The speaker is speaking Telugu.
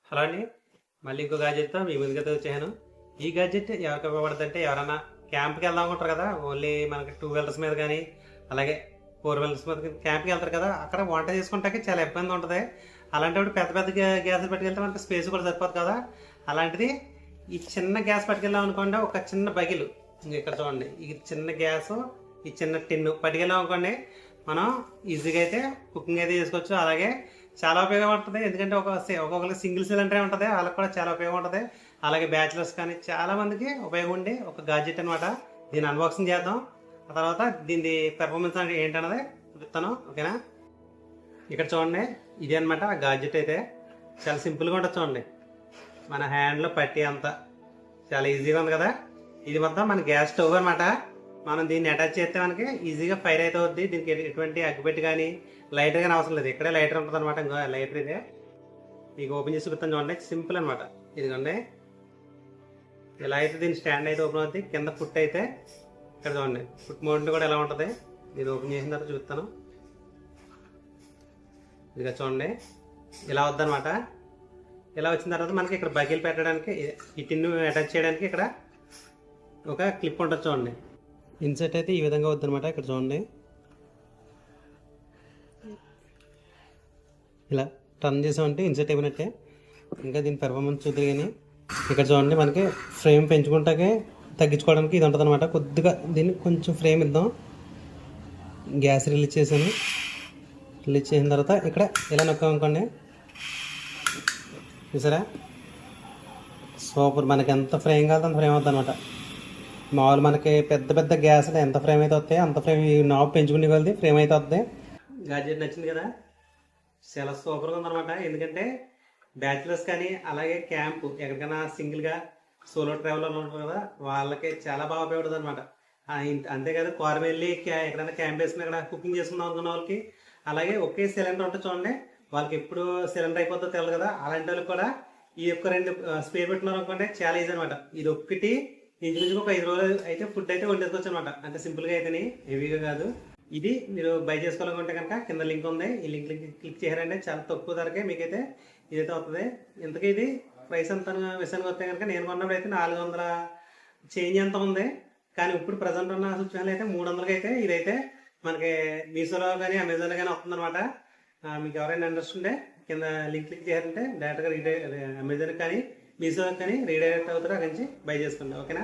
హలో అండి. మళ్ళీ ఇంకో గ్యాడ్జెట్తో మీ ముందుకైతే వచ్చాను. ఈ గ్యాడ్జెట్ ఎవరికి ఉపయోగపడుతుందంటే ఎవరైనా క్యాంప్కి వెళ్దాం అనుకుంటారు కదా, ఓన్లీ మనకి 2 వీలర్స్ మీద కానీ అలాగే 4 వీలర్స్ మీద క్యాంప్కి వెళ్తారు కదా, అక్కడ వంట చేసుకుంటానికి చాలా ఇబ్బంది ఉంటుంది. అలాంటప్పుడు పెద్ద పెద్ద గ్యాస్ పట్టుకెళ్తే మనకి స్పేస్ కూడా సరిపోదు కదా. అలాంటిది ఈ చిన్న గ్యాస్ పట్టుకెళ్ళాం అనుకోండి, ఒక చిన్న బగిలు ఇక్కడ చూడండి, ఈ చిన్న గ్యాస్, ఈ చిన్న టిన్ను పట్టుకెళ్ళాం అనుకోండి, మనం ఈజీగా అయితే కుకింగ్ అయితే చేసుకోవచ్చు. అలాగే చాలా ఉపయోగపడుతుంది. ఎందుకంటే ఒక్కొక్కరికి సింగిల్ సిలిండరే ఉంటుంది, వాళ్ళకి కూడా చాలా ఉపయోగం ఉంటుంది. అలాగే బ్యాచిలర్స్ కానీ చాలా మందికి ఉపయోగం ఉండే ఒక గాడ్జెట్ అనమాట. దీన్ని అన్బాక్సింగ్ చేద్దాం. ఆ తర్వాత దీని పెర్ఫార్మెన్స్ అంటే ఏంటన్నది చూపిస్తాను, ఓకేనా. ఇక్కడ చూడండి, ఇది అనమాట ఆ గాడ్జెట్. అయితే చాలా సింపుల్గా ఉంటుంది చూడండి, మన హ్యాండ్లో పట్టి అంతా చాలా ఈజీగా ఉంది కదా. ఇది మొత్తం మన గ్యాస్ స్టవ్ అనమాట. మనం దీన్ని అటాచ్ చేస్తే మనకి ఈజీగా ఫైర్ అయితే అవుద్ది. దీనికి ఎటువంటి అగ్గిపెట్టి కానీ లైటర్ కానీ అవసరం లేదు, ఇక్కడే లైటర్ ఉంటుంది అనమాట. ఇంకో లైటర్ ఇదే మీకు ఓపెన్ చేసి చూపిస్తాను చూడండి, సింపుల్ అనమాట. ఇదిగోండి, ఇలా అయితే దీని స్టాండ్ అయితే ఓపెన్ అవుతుంది. కింద ఫుట్ అయితే ఇక్కడ చూడండి, ఫుట్ మోడ్ కూడా ఎలా ఉంటుంది. ఇది ఓపెన్ చేసిన తర్వాత చూపిస్తాను. ఇదిగా చూడండి, ఇలా వద్దనమాట. ఇలా వచ్చిన తర్వాత మనకి ఇక్కడ బకెల్ పెట్టడానికి, ఈ టిన్ను అటాచ్ చేయడానికి ఇక్కడ ఒక క్లిప్ ఉంటుంది చూడండి. ఇన్సెట్ అయితే ఈ విధంగా వద్దనమాట. ఇక్కడ చూడండి, ఇలా టర్న్ చేసామంటే ఇన్సెట్ అయిపోయినట్టే. ఇంకా దీని పెర్ఫార్మెన్స్ చూద్దరు. కానీ ఇక్కడ చూడండి, మనకి ఫ్రేమ్ పెంచుకుంటాకే తగ్గించుకోవడానికి ఇది ఉంటుంది అనమాట. కొద్దిగా దీన్ని కొంచెం ఫ్రేమ్ ఇద్దాం. గ్యాస్ రిలీజ్ చేశాను. రిలీజ్ చేసిన తర్వాత ఇక్కడ ఇలా నొక్కామనుకోండి, చూసారా, సూపర్. మనకి ఎంత ఫ్రేమ్ కావాలో అంత ఫ్రేమ్ అవుతుంది అనమాట. మామూలు మనకి పెద్ద పెద్ద గ్యాస్లో ఎంత ఫ్రేమ్ అయితే వస్తాయి అంత ఫ్రేమ్ ఈ నాబ్ పెంచుకునే కొలది ఫ్రేమ్ అయితే వస్తుంది. గాడ్జెట్ నచ్చింది కదా, చాలా సూపర్గా ఉందన్నమాట. ఎందుకంటే బ్యాచిలర్స్ కానీ అలాగే క్యాంప్ ఎక్కడికైనా సింగిల్గా సోలో ట్రావెలర్లు ఉంటారు కదా, వాళ్ళకి చాలా బాగా ఉపయోగపడుతుంది అనమాట. అంతేకాదు కారు వెళ్ళి ఎక్కడైనా క్యాంప్ వేసుకుని ఇక్కడ కుకింగ్ చేసుకుందాం అనుకున్న వాళ్ళకి, అలాగే ఒకే సిలిండర్ ఉంటుంది చూడండి, వాళ్ళకి ఎప్పుడు సిలిండర్ అయిపోతుందో తెలియదు కదా, అలాంటి వాళ్ళకి కూడా ఈ యొక్క 2 స్పేర్ పెట్టుకున్నారు అనుకోండి, చాలా ఈజీ అనమాట. ఇది ఒక్కటి ఇంచుమించుగా ఒక 5 రోజులు అయితే ఫుడ్ అయితే వండేసుకోవచ్చు అనమాట. అంటే సింపుల్గా అయితే, హెవీగా కాదు. ఇది మీరు బై చేసుకోవాలనుకుంటే కనుక కింద లింక్ ఉంది, ఈ లింక్ క్లిక్ చేయారంటే చాలా తక్కువ ధరకే మీకైతే ఇదైతే అవుతుంది. ఇంతకీ ఇది ప్రైస్ అంత విషయానికి వస్తే కనుక నేను కొన్నప్పుడు అయితే 400 చేంజ్ ఎంత ఉంది. కానీ ఇప్పుడు ప్రజెంట్ ఉన్న సూచనలు అయితే 300కి అయితే ఇదైతే మనకి మీషోలో కానీ అమెజాన్లో కానీ వస్తుంది అనమాట. మీకు ఎవరైనా ఇంట్రెస్ట్ ఉంటే కింద లింక్ క్లిక్ చేయాలంటే డైరెక్ట్గా అమెజాన్కి కానీ మీషోకి కానీ రీడైరెక్ట్ అవుతారు, అక్కడి నుంచి బై చేసుకోండి, ఓకేనా.